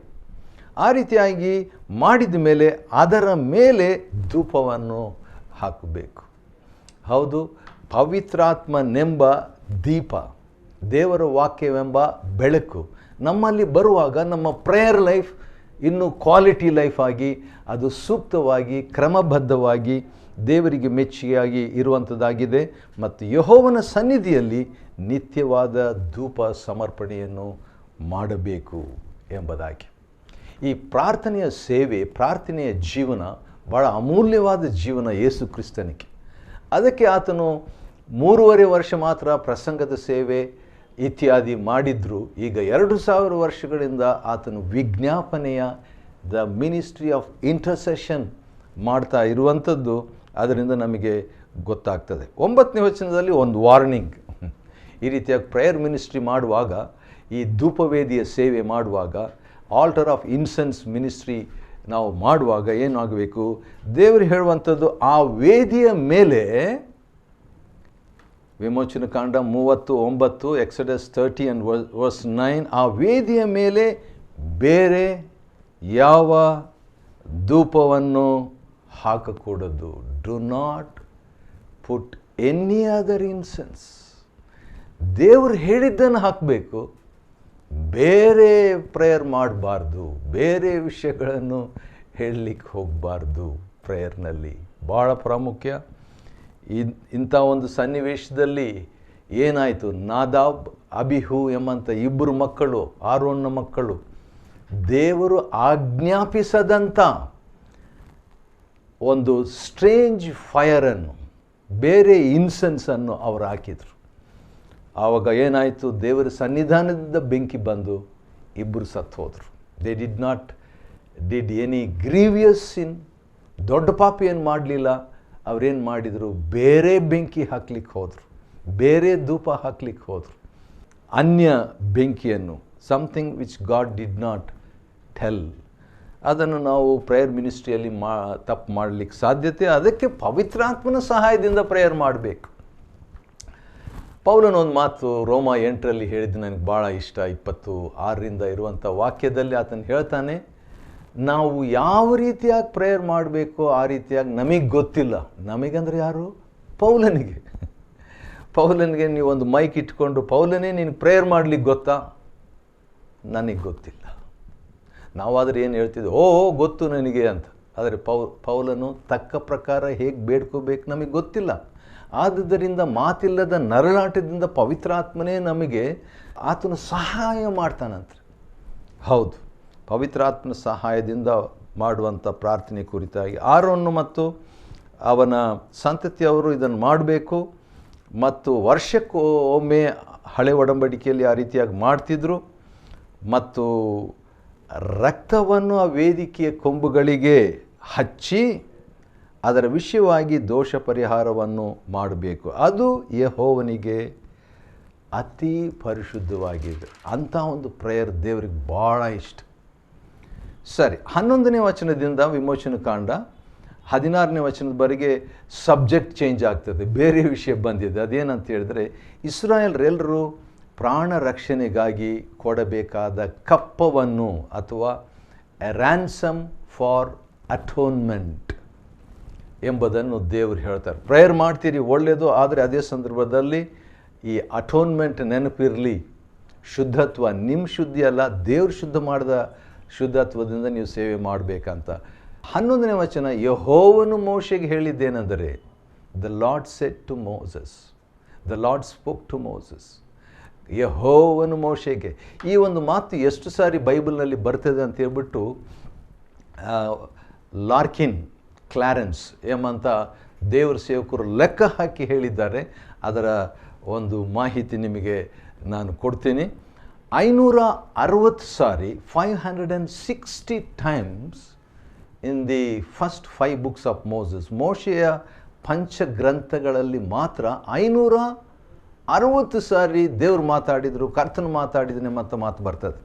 ಆ ರೀತಿಯಾಗಿ ಮಾಡಿದ ಮೇಲೆ ಅದರ ಮೇಲೆ ಧೂಪವನ್ನು ಹಾಕಬೇಕು. ಹೌದು, ಪವಿತ್ರಾತ್ಮನೆಂಬ ದೀಪ, ದೇವರ ವಾಕ್ಯವೆಂಬ ಬೆಳಕು ನಮ್ಮಲ್ಲಿ ಬರುವಾಗ ನಮ್ಮ ಪ್ರೇಯರ್ ಲೈಫ್ ಇನ್ನೂ ಕ್ವಾಲಿಟಿ ಲೈಫ್ ಆಗಿ ಅದು ಸೂಕ್ತವಾಗಿ ಕ್ರಮಬದ್ಧವಾಗಿ ದೇವರಿಗೆ ಮೆಚ್ಚುಗೆಯಾಗಿ ಇರುವಂಥದ್ದಾಗಿದೆ. ಮತ್ತು ಯೆಹೋವನ ಸನ್ನಿಧಿಯಲ್ಲಿ ನಿತ್ಯವಾದ ಧೂಪ ಸಮರ್ಪಣೆಯನ್ನು ಮಾಡಬೇಕು ಎಂಬುದಾಗಿ. ಈ ಪ್ರಾರ್ಥನೆಯ ಸೇವೆ, ಪ್ರಾರ್ಥನೆಯ ಜೀವನ ಭಾಳ ಅಮೂಲ್ಯವಾದ ಜೀವನ ಯೇಸು ಕ್ರಿಸ್ತನಿಗೆ. ಅದಕ್ಕೆ ಆತನು 3.5 ವರ್ಷ ಮಾತ್ರ ಪ್ರಸಂಗದ ಸೇವೆ ಇತ್ಯಾದಿ ಮಾಡಿದ್ರು. ಈಗ 2000 ವರ್ಷಗಳಿಂದ ಆತನು ವಿಜ್ಞಾಪನೆಯ ದ ಮಿನಿಸ್ಟ್ರಿ ಆಫ್ ಇಂಟರ್ಸೆಷನ್ ಮಾಡ್ತಾ ಇರುವಂಥದ್ದು ಅದರಿಂದ ನಮಗೆ ಗೊತ್ತಾಗ್ತದೆ. 9ನೇ ವಚನದಲ್ಲಿ ಒಂದು ವಾರ್ನಿಂಗ್. ಈ ರೀತಿಯಾಗಿ ಪ್ರೇಯರ್ ಮಿನಿಸ್ಟ್ರಿ ಮಾಡುವಾಗ, ಈ ಧೂಪವೇದಿಯ ಸೇವೆ ಮಾಡುವಾಗ, ಆಲ್ಟರ್ ಆಫ್ ಇನ್ಸೆನ್ಸ್ ಮಿನಿಸ್ಟ್ರಿ ನಾವು ಮಾಡುವಾಗ ಏನಾಗಬೇಕು? ದೇವರು ಹೇಳುವಂಥದ್ದು, ಆ ವೇದಿಯ ಮೇಲೆ, ವಿಮೋಚನ ಕಾಂಡ 39, ಎಕ್ಸಡಸ್ 30 and verse 9, ಆ ವೇದಿಯ ಮೇಲೆ ಬೇರೆ ಯಾವ ಧೂಪವನ್ನು ಹಾಕಕೂಡದು. Do not put any other incense. ದೇವರು ಹೇಳಿದ್ದನ್ನು ಹಾಕಬೇಕು, ಬೇರೆ ಪ್ರೇಯರ್ ಮಾಡಬಾರ್ದು, ಬೇರೆ ವಿಷಯಗಳನ್ನು ಹೇಳಲಿಕ್ಕೆ ಹೋಗಬಾರ್ದು. ಪ್ರೇಯರ್ನಲ್ಲಿ ಭಾಳ ಪ್ರಾಮುಖ್ಯ. ಇಂಥ ಒಂದು ಸನ್ನಿವೇಶದಲ್ಲಿ ಏನಾಯಿತು? ನಾದಾಬ್, ಅಬಿಹು ಎಂಬಂಥ 2 ಮಕ್ಕಳು, ಆರೋನ್ನ ಮಕ್ಕಳು, ದೇವರು ಆಜ್ಞಾಪಿಸದಂಥ ಒಂದು ಸ್ಟ್ರೇಂಜ್ ಫೈರನ್ನು, ಬೇರೆ ಇನ್ಸೆನ್ಸನ್ನು ಅವರು ಹಾಕಿದರು. ಆವಾಗ ಏನಾಯಿತು? ದೇವರ ಸನ್ನಿಧಾನದಿಂದ ಬೆಂಕಿ ಬಂದು 2 ಸತ್ತು ಹೋದರು. ದೇ ಡಿಡ್ ಎನಿ ಗ್ರೀವಿಯಸ್ ಸಿನ್, ದೊಡ್ಡ ಪಾಪ ಏನು ಮಾಡಲಿಲ್ಲ. ಅವರೇನು ಮಾಡಿದರು? ಬೇರೆ ಬೆಂಕಿ ಹಾಕ್ಲಿಕ್ಕೆ ಹೋದರು, ಬೇರೆ ಧೂಪ ಹಾಕ್ಲಿಕ್ಕೆ ಹೋದರು, ಅನ್ಯ ಬೆಂಕಿಯನ್ನು, something which god did not tell. ಅದನ್ನು ನಾವು ಪ್ರೇಯರ್ ಮಿನಿಸ್ಟ್ರಿಯಲ್ಲಿ ತಪ್ಪು ಮಾಡಲಿಕ್ಕೆ ಸಾಧ್ಯತೆ. ಅದಕ್ಕೆ ಪವಿತ್ರಾತ್ಮನ ಸಹಾಯದಿಂದ ಪ್ರೇಯರ್ ಮಾಡಬೇಕು. ಪೌಲನ ಒಂದು ಮಾತು ರೋಮ 8ರಲ್ಲಿ ಹೇಳಿದ್ದು ನನಗೆ ಭಾಳ ಇಷ್ಟ. 26ರಿಂದ ಇರುವಂಥ ವಾಕ್ಯದಲ್ಲಿ ಆತನು ಹೇಳ್ತಾನೆ, ನಾವು ಯಾವ ರೀತಿಯಾಗಿ ಪ್ರೇಯರ್ ಮಾಡಬೇಕು ಆ ರೀತಿಯಾಗಿ ನಮಗೆ ಗೊತ್ತಿಲ್ಲ. ನಮಗಂದ್ರೆ ಯಾರು? ಪೌಲನಿಗೆ. ಪೌಲನಿಗೆ ನೀವು ಒಂದು ಮೈಕ್ ಇಟ್ಕೊಂಡು, ಪೌಲನೇ ನೀನು ಪ್ರೇಯರ್ ಮಾಡಲಿಕ್ಕೆ ಗೊತ್ತಾ? ನನಗೆ ಗೊತ್ತಿಲ್ಲ. ನಾವಾದರೆ ಏನು ಹೇಳ್ತಿದ್ದೆ? ಓ ಗೊತ್ತು ನನಗೆ ಅಂತ. ಆದರೆ ಪೌಲನು ತಕ್ಕ ಪ್ರಕಾರ ಹೇಗೆ ಬೇಡ್ಕೋಬೇಕು ನಮಗೆ ಗೊತ್ತಿಲ್ಲ. ಆದುದರಿಂದ ಮಾತಿಲ್ಲದ ನರಳಾಟದಿಂದ ಪವಿತ್ರಾತ್ಮನೇ ನಮಗೆ ಆತನು ಸಹಾಯ ಮಾಡ್ತಾನಂತೆ. ಹೌದು, ಪವಿತ್ರಾತ್ಮನ ಸಹಾಯದಿಂದ ಮಾಡುವಂಥ ಪ್ರಾರ್ಥನೆ ಕುರಿತಾಗಿ ಆರೋನ್ ಮತ್ತು ಅವನ ಸಂತತಿಯವರು ಇದನ್ನು ಮಾಡಬೇಕು. ಮತ್ತು ವರ್ಷಕ್ಕೊಮ್ಮೆ ಹಳೆ ಒಡಂಬಡಿಕೆಯಲ್ಲಿ ಆ ರೀತಿಯಾಗಿ ಮಾಡ್ತಿದ್ರು. ಮತ್ತು ರಕ್ತವನ್ನು ಆ ವೇದಿಕೆಯ ಕೊಂಬುಗಳಿಗೆ ಹಚ್ಚಿ ಅದರ ವಿಷಯವಾಗಿ ದೋಷ ಪರಿಹಾರವನ್ನು ಮಾಡಬೇಕು. ಅದು ಯೆಹೋವನಿಗೆ ಅತಿ ಪರಿಶುದ್ಧವಾಗಿದೆ. ಅಂಥ ಒಂದು ಪ್ರೇಯರ್ ದೇವರಿಗೆ ಭಾಳ ಇಷ್ಟ. ಸರಿ, 11ನೇ ವಚನದಿಂದ ವಿಮೋಚನ ಕಾಂಡ 16ನೇ ವಚನದವರೆಗೆ ಸಬ್ಜೆಕ್ಟ್ ಚೇಂಜ್ ಆಗ್ತದೆ, ಬೇರೆ ವಿಷಯ ಬಂದಿದೆ. ಅದೇನಂತ ಹೇಳಿದ್ರೆ, ಇಸ್ರಾಯೇಲ್ರೆಲ್ಲರೂ ಪ್ರಾಣ ರಕ್ಷಣೆಗಾಗಿ ಕೊಡಬೇಕಾದ ಕಪ್ಪವನ್ನು ಅಥವಾ ರ್ಯಾನ್ಸಮ್ ಫಾರ್ ಅಟೋನ್ಮೆಂಟ್ ಎಂಬುದನ್ನು ದೇವರು ಹೇಳ್ತಾರೆ. ಪ್ರೇಯರ್ ಮಾಡ್ತೀರಿ ಒಳ್ಳೆಯದು, ಆದರೆ ಅದೇ ಸಂದರ್ಭದಲ್ಲಿ ಈ ಅಟೋನ್ಮೆಂಟ್ ನೆನಪಿರಲಿ, ಶುದ್ಧತ್ವ ನಿಮ್ಮ ಶುದ್ಧಿ ಅಲ್ಲ, ದೇವ್ರು ಶುದ್ಧ ಮಾಡಿದ ಶುದ್ಧತ್ವದಿಂದ ನೀವು ಸೇವೆ ಮಾಡಬೇಕಂತ. 11ನೇ ವಚನ, ಯೆಹೋವನು ಮೋಶೆಗೆ ಹೇಳಿದ್ದೇನೆಂದರೆ, the Lord said to Moses, the lord spoke to Moses. ಯೆಹೋವನು ಮೋಶೆಗೆ. ಈ ಒಂದು ಮಾತು ಎಷ್ಟು ಸಾರಿ ಬೈಬಲ್ನಲ್ಲಿ ಬರ್ತದೆ ಅಂತ ಹೇಳ್ಬಿಟ್ಟು ಲಾರ್ಕಿನ್ ಕ್ಲಾರೆನ್ಸ್ ಎಂಬಂಥ ದೇವರ ಸೇವಕರು ಲೆಕ್ಕ ಹಾಕಿ ಹೇಳಿದ್ದಾರೆ. ಅದರ ಒಂದು ಮಾಹಿತಿ ನಿಮಗೆ ನಾನು ಕೊಡ್ತೀನಿ. 560 ಸಾರಿ, 560 times in the first 5 books of Moses, ಮೋಶೆಯ ಪಂಚಗ್ರಂಥಗಳಲ್ಲಿ ಮಾತ್ರ 560 ಸಾರಿ ದೇವರು ಮಾತಾಡಿದರು, ಕರ್ತನು ಮಾತಾಡಿದನೆ ಮತ್ತು ಮಾತು ಬರ್ತದೆ.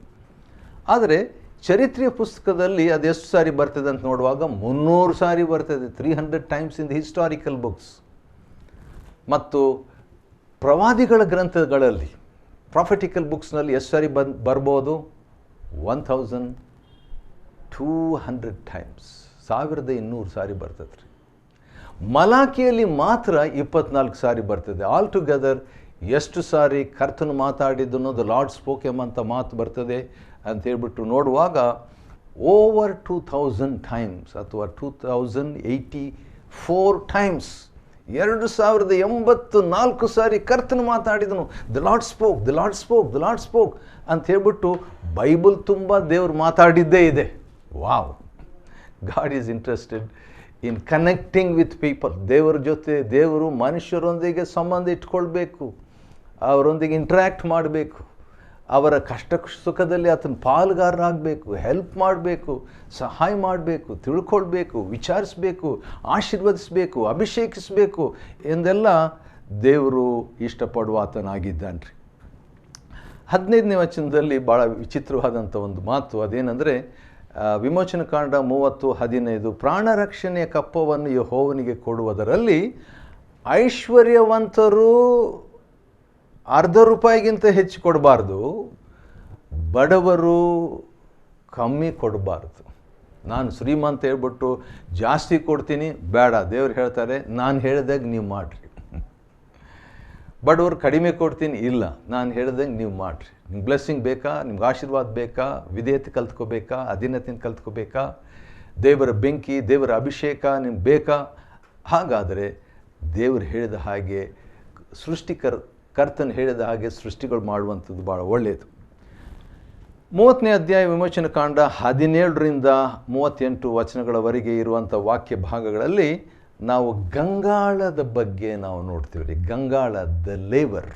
ಆದರೆ ಚರಿತ್ರೆಯ ಪುಸ್ತಕದಲ್ಲಿ ಅದೆಷ್ಟು ಸಾರಿ ಬರ್ತದೆ ಅಂತ ನೋಡುವಾಗ 300 ಸಾರಿ ಬರ್ತದೆ, 300 times in the historical books. ಮತ್ತು ಪ್ರವಾದಿಗಳ ಗ್ರಂಥಗಳಲ್ಲಿ, ಪ್ರಾಫಿಟಿಕಲ್ ಬುಕ್ಸ್ನಲ್ಲಿ ಎಷ್ಟು ಸಾರಿ ಬರ್ಬೋದು? 1200 ಟೈಮ್ಸ್, 1200 ಸಾರಿ ಬರ್ತದೆ ರೀ. ಮಲಾಕಿಯಲ್ಲಿ ಮಾತ್ರ 24 ಸಾರಿ ಬರ್ತದೆ. ಆಲ್ ಟುಗೆದರ್ ಎಷ್ಟು ಸಾರಿ ಕರ್ತನು ಮಾತಾಡಿದ್ದನ್ನು ದ ಲಾರ್ಡ್ ಸ್ಪೋಕ್ ಎಂಬಂಥ ಮಾತು ಬರ್ತದೆ ಅಂತ ಹೇಳ್ಬಿಟ್ಟು ನೋಡುವಾಗ ಓವರ್ 2000 ಟೈಮ್ಸ್ ಅಥವಾ 2084 ಟೈಮ್ಸ್, 2084 ಸಾರಿ ಕರ್ತನು ಮಾತಾಡಿದನು, the lord spoke, the lord spoke, the lord spoke ಅಂತ ಹೇಳ್ಬಿಟ್ಟು ಬೈಬಲ್ ತುಂಬ ದೇವರು ಮಾತಾಡಿದ್ದೇ ಇದೆ. Wow, God is interested in connecting with people. ದೇವರ ಜೊತೆ, ದೇವರು ಮನುಷ್ಯರೊಂದಿಗೆ ಸಂಬಂಧ ಇಟ್ಕೊಳ್ಬೇಕು, ಅವರೊಂದಿಗೆ ಇಂಟ್ರ್ಯಾಕ್ಟ್ ಮಾಡಬೇಕು, ಅವರ ಕಷ್ಟ ಸುಖದಲ್ಲಿ ಆತನ ಪಾಲುಗಾರರಾಗಬೇಕು, ಹೆಲ್ಪ್ ಮಾಡಬೇಕು, ಸಹಾಯ ಮಾಡಬೇಕು, ತಿಳ್ಕೊಳ್ಬೇಕು, ವಿಚಾರಿಸಬೇಕು, ಆಶೀರ್ವದಿಸಬೇಕು, ಅಭಿಷೇಕಿಸಬೇಕು ಎಂದೆಲ್ಲ ದೇವರು ಇಷ್ಟಪಡುವ ಆತನಾಗಿದ್ದಾನೆ ರೀ. 15ನೇ ವಚನದಲ್ಲಿ ಭಾಳ ವಿಚಿತ್ರವಾದಂಥ ಒಂದು ಮಾತು, ಅದೇನೆಂದರೆ ವಿಮೋಚನ ಕಾಂಡ 30:15, ಪ್ರಾಣ ರಕ್ಷಣೆಯ ಕಪ್ಪವನ್ನು ಯೆಹೋವನಿಗೆ ಕೊಡುವುದರಲ್ಲಿ ಐಶ್ವರ್ಯವಂತರು $10 ಹೆಚ್ಚು ಕೊಡಬಾರ್ದು, ಬಡವರು ಕಮ್ಮಿ ಕೊಡಬಾರ್ದು. ನಾನು ಶ್ರೀಮಂತ ಹೇಳ್ಬಿಟ್ಟು ಜಾಸ್ತಿ ಕೊಡ್ತೀನಿ ಬೇಡ, ದೇವ್ರು ಹೇಳ್ತಾರೆ ನಾನು ಹೇಳಿದಾಗ ನೀವು ಮಾಡಿರಿ. ಬಡವರು ಕಡಿಮೆ ಕೊಡ್ತೀನಿ, ಇಲ್ಲ ನಾನು ಹೇಳಿದಂಗೆ ನೀವು ಮಾಡಿರಿ. ನಿಮ್ಗೆ ಬ್ಲೆಸ್ಸಿಂಗ್ ಬೇಕಾ, ನಿಮ್ಗೆ ಆಶೀರ್ವಾದ ಬೇಕಾ, ವಿಧೇಯತೆ ಕಲ್ತ್ಕೋಬೇಕಾ, ಅಧೀನತೆಯನ್ನು ಕಲ್ತ್ಕೋಬೇಕಾ, ದೇವರ ಬೆಂಕಿ, ದೇವರ ಅಭಿಷೇಕ ನಿಮ್ಗೆ ಬೇಕಾ? ಹಾಗಾದರೆ ದೇವರು ಹೇಳಿದ ಹಾಗೆ ಕರ್ತನು ಹೇಳಿದ ಹಾಗೆ ಸೃಷ್ಟಿಗಳು ಮಾಡುವಂಥದ್ದು ಭಾಳ ಒಳ್ಳೆಯದು. 30ನೇ ಅಧ್ಯಾಯ ವಿಮೋಚನ ಕಾಂಡ 17ರಿಂದ 38 ವಚನಗಳವರೆಗೆ ಇರುವಂಥ ವಾಕ್ಯ ಭಾಗಗಳಲ್ಲಿ ನಾವು ಗಂಗಾಳದ ಬಗ್ಗೆ ನಾವು ನೋಡ್ತೀವಿ ರೀ. ಗಂಗಾಳ, ದ ಲೇವರ್.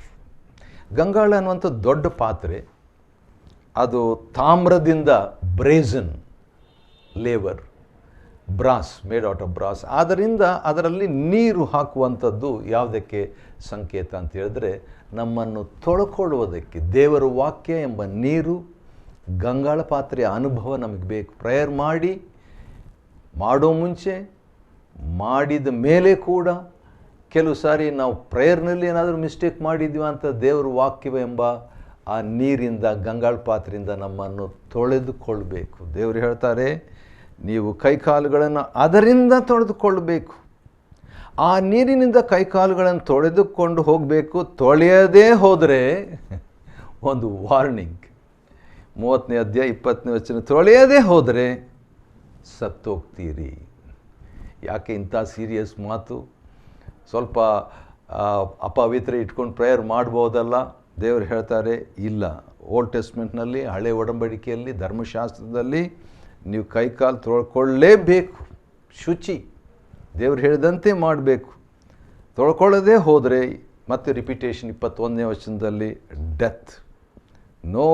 ಗಂಗಾಳ ಅನ್ನುವಂಥ ದೊಡ್ಡ ಪಾತ್ರೆ, ಅದು ತಾಮ್ರದಿಂದ, brazen laver, brass, made out of brass. ಆದ್ದರಿಂದ ಅದರಲ್ಲಿ ನೀರು ಹಾಕುವಂಥದ್ದು ಯಾವುದಕ್ಕೆ ಸಂಕೇತ ಅಂತ ಹೇಳಿದ್ರೆ, ನಮ್ಮನ್ನು ತೊಳ್ಕೊಳ್ಳುವುದಕ್ಕೆ. ದೇವರ ವಾಕ್ಯ ಎಂಬ ನೀರು, ಗಂಗಾಳ ಪಾತ್ರೆಯ ಅನುಭವ ನಮಗೆ ಬೇಕು. ಪ್ರೇಯರ್ ಮಾಡೋ ಮುಂಚೆ, ಮಾಡಿದ ಮೇಲೆ ಕೂಡ ಕೆಲವು ಸಾರಿ ನಾವು ಪ್ರೇಯರ್ನಲ್ಲಿ ಏನಾದರೂ ಮಿಸ್ಟೇಕ್ ಮಾಡಿದ್ವಿ ಅಂತ ದೇವರ ವಾಕ್ಯವೆಂಬ ಆ ನೀರಿಂದ, ಗಂಗಾಳ ಪಾತ್ರೆಯಿಂದ ನಮ್ಮನ್ನು ತೊಳೆದುಕೊಳ್ಬೇಕು. ದೇವರು ಹೇಳ್ತಾರೆ, ನೀವು ಕೈಕಾಲುಗಳನ್ನು ಅದರಿಂದ ತೊಳೆದುಕೊಳ್ಳಬೇಕು. ಆ ನೀರಿನಿಂದ ಕೈಕಾಲುಗಳನ್ನು ತೊಳೆದುಕೊಂಡು ಹೋಗಬೇಕು. ತೊಳೆಯದೇ ಹೋದರೆ ಒಂದು ವಾರ್ನಿಂಗ್. 30ನೇ ಅಧ್ಯಾಯ 20ನೇ ವಚನ, ತೊಳೆಯದೇ ಹೋದರೆ ಸತ್ತೋಗ್ತೀರಿ. ಯಾಕೆ ಇಂಥ ಸೀರಿಯಸ್ ಮಾತು? ಸ್ವಲ್ಪ ಅಪವಿತ್ರ ಇಟ್ಕೊಂಡು ಪ್ರೇಯರ್ ಮಾಡ್ಬೋದಲ್ಲ? ದೇವರು ಹೇಳ್ತಾರೆ ಇಲ್ಲ. ಓಲ್ಡ್ ಟೆಸ್ಟ್ಮೆಂಟ್ನಲ್ಲಿ, ಹಳೆ ಒಡಂಬಡಿಕೆಯಲ್ಲಿ, ಧರ್ಮಶಾಸ್ತ್ರದಲ್ಲಿ ನೀವು ಕೈಕಾಲು ತೊಳ್ಕೊಳ್ಳೇಬೇಕು. ಶುಚಿ, ದೇವರು ಹೇಳಿದಂತೆ ಮಾಡಬೇಕು. ತೊಳ್ಕೊಳ್ಳೋದೇ ಹೋದರೆ ಮತ್ತೆ ರಿಪಿಟೇಷನ್ 21ನೇ ವಚನದಲ್ಲಿ, death. No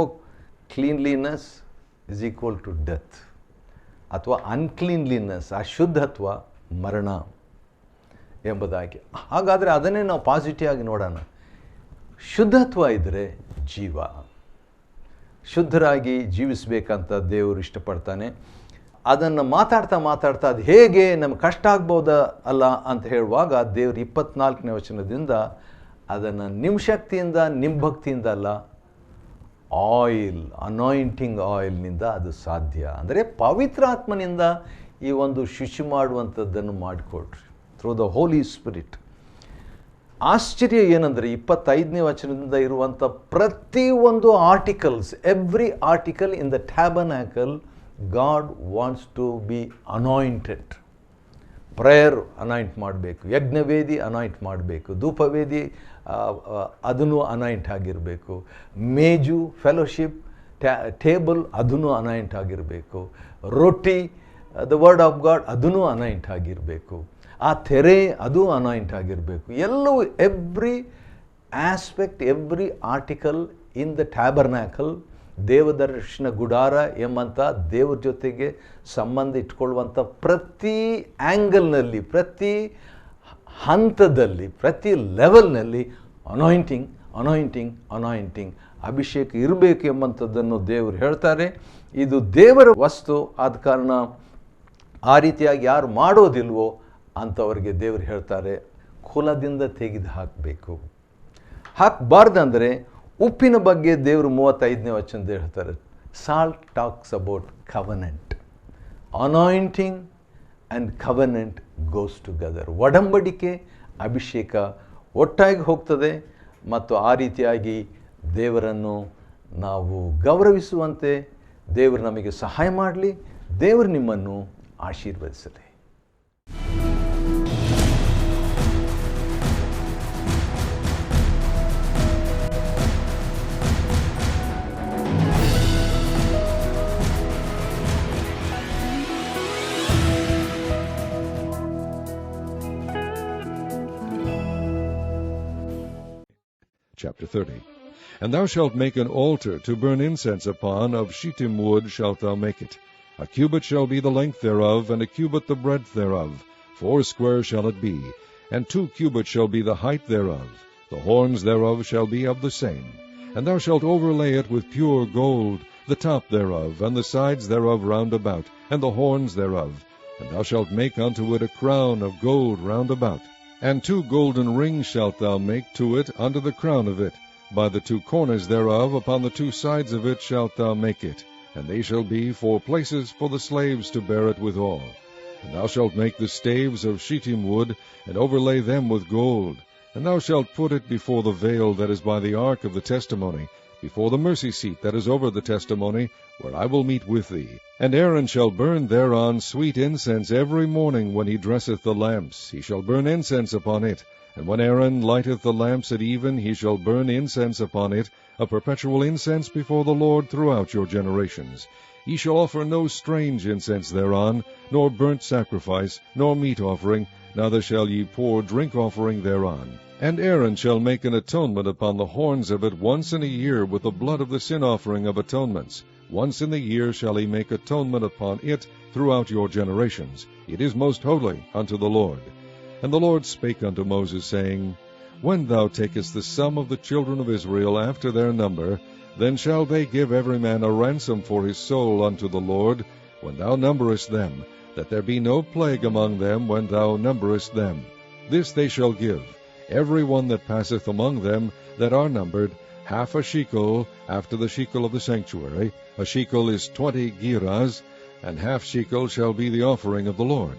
cleanliness is equal to death, ಅಥವಾ ಅನ್ಕ್ಲೀನ್ಲಿನೆಸ್, ಅಶುದ್ಧತ್ವ ಮರಣ ಎಂಬುದಾಗಿ. ಹಾಗಾದರೆ ಅದನ್ನೇ ನಾವು ಪಾಸಿಟಿವ್ ಆಗಿ ನೋಡೋಣ. ಶುದ್ಧತ್ವ ಇದ್ದರೆ ಜೀವ, ಶುದ್ಧರಾಗಿ ಜೀವಿಸಬೇಕಂತ ದೇವರು ಇಷ್ಟಪಡ್ತಾನೆ. ಅದನ್ನು ಮಾತಾಡ್ತಾ ಅದು ಹೇಗೆ ನಮ್ಗೆ ಕಷ್ಟ ಆಗ್ಬೋದಾ ಅಲ್ಲ ಅಂತ ಹೇಳುವಾಗ ದೇವರು 24ನೇ ವಚನದಿಂದ ಅದನ್ನು ನಿಮ್ಮ ಶಕ್ತಿಯಿಂದ, ನಿಮ್ಮ ಭಕ್ತಿಯಿಂದ ಅಲ್ಲ, ಆಯಿಲ್, ಅನಾಯಿಂಟಿಂಗ್ ಆಯಿಲ್ನಿಂದ ಅದು ಸಾಧ್ಯ. ಅಂದರೆ ಪವಿತ್ರ ಆತ್ಮನಿಂದ ಈ ಒಂದು ಶುಚಿ ಮಾಡುವಂಥದ್ದನ್ನು ಮಾಡಿಕೊಡ್ರಿ, ಥ್ರೂ ದ ಹೋಲಿ ಸ್ಪಿರಿಟ್. ಆಶ್ಚರ್ಯ ಏನಂದರೆ 25ನೇ ವಚನದಿಂದ ಇರುವಂಥ ಪ್ರತಿಯೊಂದು articles, every article in the tabernacle God wants to be anointed. Prayer anoint ಮಾಡಬೇಕು, ಯಜ್ಞವೇದಿ ಅನಾಯಿಂಟ್ ಮಾಡಬೇಕು, ಧೂಪವೇದಿ ಅದನ್ನು ಅನಾಯಿಂಟ್ ಆಗಿರಬೇಕು, ಮೇಜು ಫೆಲೋಶಿಪ್ ಟೇಬಲ್ ಅದನ್ನು ಅನಾಯಿಂಟ್ ಆಗಿರಬೇಕು, ರೊಟ್ಟಿ ದ ವರ್ಡ್ ಆಫ್ ಗಾಡ್ ಅದನ್ನು ಅನಾಯಿಂಟ್ ಆಗಿರಬೇಕು, ಆ ತೆರೆ ಅದು ಅನಾಯಿಂಟ್ ಆಗಿರಬೇಕು. ಎಲ್ಲವೂ every aspect, every article in the tabernacle, ದೇವದರ್ಶನ ಗುಡಾರ ಎಂಬಂಥ ದೇವ್ರ ಜೊತೆಗೆ ಸಂಬಂಧ ಇಟ್ಕೊಳ್ಳುವಂಥ ಪ್ರತಿ ಆ್ಯಂಗಲ್ನಲ್ಲಿ, ಪ್ರತಿ ಹಂತದಲ್ಲಿ, ಪ್ರತಿ ಲೆವೆಲ್ನಲ್ಲಿ ಅನಾಯಿಂಟಿಂಗ್ ಅನಾಯಿಂಟಿಂಗ್ ಅನಾಯಿಂಟಿಂಗ್ ಅಭಿಷೇಕ ಇರಬೇಕು ಎಂಬಂಥದ್ದನ್ನು ದೇವರು ಹೇಳ್ತಾರೆ. ಇದು ದೇವರ ವಸ್ತು, ಆದ ಕಾರಣ ಆ ರೀತಿಯಾಗಿ ಯಾರು ಮಾಡೋದಿಲ್ವೋ ಅಂಥವ್ರಿಗೆ ದೇವರು ಹೇಳ್ತಾರೆ ಕುಲದಿಂದ ತೆಗೆದು ಹಾಕಬೇಕು. ಹಾಕಬಾರ್ದಂದರೆ ಉಪ್ಪಿನ ಬಗ್ಗೆ ದೇವರು 35ನೇ ವಚನದ ಹೇಳ್ತಾರೆ, salt talks about covenant. Anointing and covenant goes together. ಒಡಂಬಡಿಕೆ ಅಭಿಷೇಕ ಒಟ್ಟಾಗಿ ಹೋಗ್ತದೆ. ಮತ್ತು ಆ ರೀತಿಯಾಗಿ ದೇವರನ್ನು ನಾವು ಗೌರವಿಸುವಂತೆ ದೇವರು ನಮಗೆ ಸಹಾಯ ಮಾಡಲಿ. ದೇವರು ನಿಮ್ಮನ್ನು ಆಶೀರ್ವದಿಸಲಿ. Chapter 30. And thou shalt make an altar to burn incense upon, of shittim wood shalt thou make it. A cubit shall be the length thereof, and a cubit the breadth thereof. 4 square shall it be, and 2 cubits shall be the height thereof. The horns thereof shall be of the same. And thou shalt overlay it with pure gold, the top thereof, and the sides thereof round about, and the horns thereof. And thou shalt make unto it a crown of gold round about. And 2 golden rings shalt thou make to it under the crown of it. By the 2 corners thereof upon the 2 sides of it shalt thou make it. And they shall be for places for the slaves to bear it withal. And thou shalt make the staves of shittim wood, and overlay them with gold. And thou shalt put it before the veil that is by the ark of the testimony, before the mercy seat that is over the testimony, where I will meet with thee. And Aaron shall burn thereon sweet incense every morning when he dresseth the lamps. He shall burn incense upon it. And when Aaron lighteth the lamps at even, he shall burn incense upon it, a perpetual incense before the Lord throughout your generations. Ye shall offer no strange incense thereon, nor burnt sacrifice, nor meat offering, neither shall ye pour drink offering thereon. And Aaron shall make an atonement upon the horns of it once in a year with the blood of the sin offering of atonements. Once in the year shall he make atonement upon it throughout your generations. It is most holy unto the Lord. And the Lord spake unto Moses, saying, When thou takest the sum of the children of Israel after their number, then shall they give every man a ransom for his soul unto the Lord, when thou numberest them, that there be no plague among them when thou numberest them. This they shall give, every one that passeth among them that are numbered, half a shekel after the shekel of the sanctuary. A shekel is 20 gerahs, and half shekel shall be the offering of the Lord.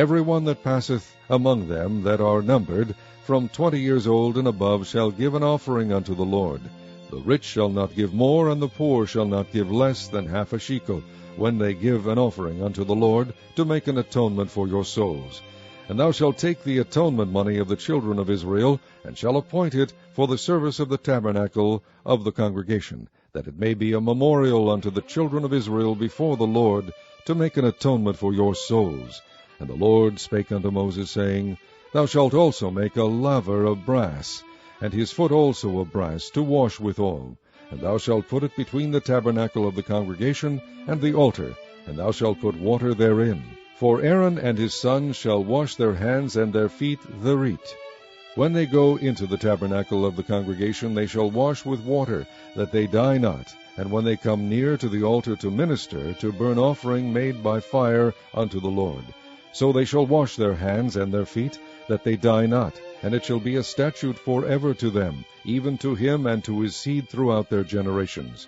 Every one that passeth among them that are numbered, from 20 years old and above, shall give an offering unto the Lord. The rich shall not give more, and the poor shall not give less than half a shekel, when they give an offering unto the Lord, to make an atonement for your souls. And thou shalt take the atonement money of the children of Israel, and shall appoint it for the service of the tabernacle of the congregation, that it may be a memorial unto the children of Israel before the Lord, to make an atonement for your souls. And the Lord spake unto Moses, saying, Thou shalt also make a laver of brass, and his foot also of brass, to wash withal. And thou shalt put it between the tabernacle of the congregation and the altar, and thou shalt put water therein. For Aaron and his sons shall wash their hands and their feet thereat. When they go into the tabernacle of the congregation, they shall wash with water, that they die not. And when they come near to the altar to minister, to burn offering made by fire unto the Lord, so they shall wash their hands and their feet, that they die not. And it shall be a statute forever to them, even to him and to his seed throughout their generations.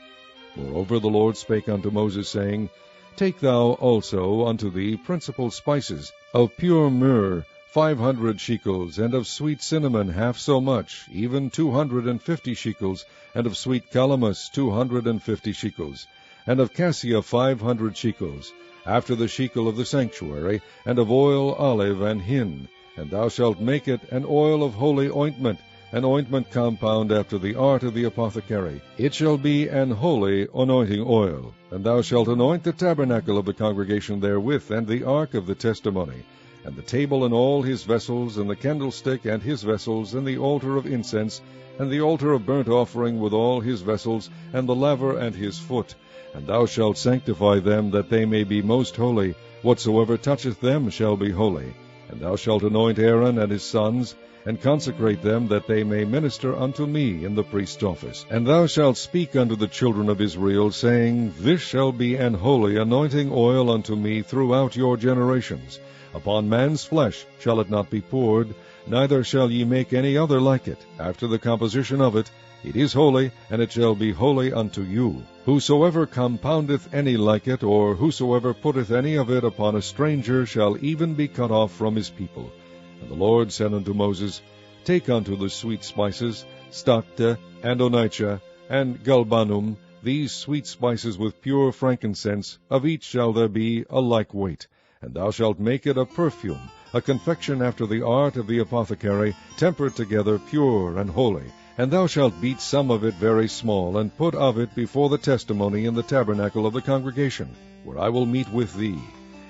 Moreover the Lord spake unto Moses, saying, Take thou also unto thee principal spices, of pure myrrh 500 shekels, and of sweet cinnamon half so much, even 250 shekels, and of sweet calamus 250 shekels, and of cassia 500 shekels, after the shekel of the sanctuary, and of oil, olive, and hin. And thou shalt make it an oil of holy ointment, an ointment compound after the art of the apothecary. It shall be an holy anointing oil. And thou shalt anoint the tabernacle of the congregation therewith, and the ark of the testimony, and the table and all his vessels, and the candlestick and his vessels, and the altar of incense, and the altar of burnt offering with all his vessels, and the laver and his foot. And thou shalt sanctify them, that they may be most holy. Whatsoever toucheth them shall be holy. And thou shalt anoint Aaron and his sons, and consecrate them, that they may minister unto me in the priest's office. And thou shalt speak unto the children of Israel, saying, This shall be an holy anointing oil unto me throughout your generations. Upon man's flesh shall it not be poured, neither shall ye make any other like it. After the composition of it, it is holy, and it shall be holy unto you. Whosoever compoundeth any like it, or whosoever putteth any of it upon a stranger, shall even be cut off from his people. And the Lord said unto Moses, Take unto the sweet spices, stacte, and onycha, and galbanum, these sweet spices with pure frankincense, of each shall there be a like weight. And thou shalt make it a perfume, a confection after the art of the apothecary, tempered together, pure and holy. And thou shalt beat some of it very small, and put of it before the testimony in the tabernacle of the congregation, where I will meet with thee.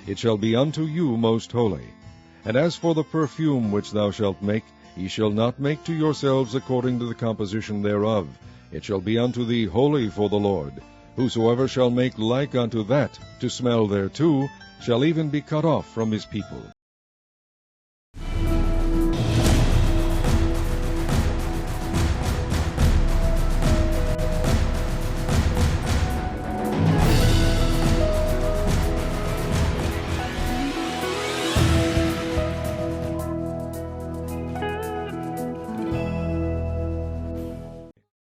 It shall be unto you most holy. And as for the perfume which thou shalt make, ye shall not make to yourselves according to the composition thereof. It shall be unto thee holy for the Lord. Whosoever shall make like unto that, to smell thereto, shall even be cut off from his people.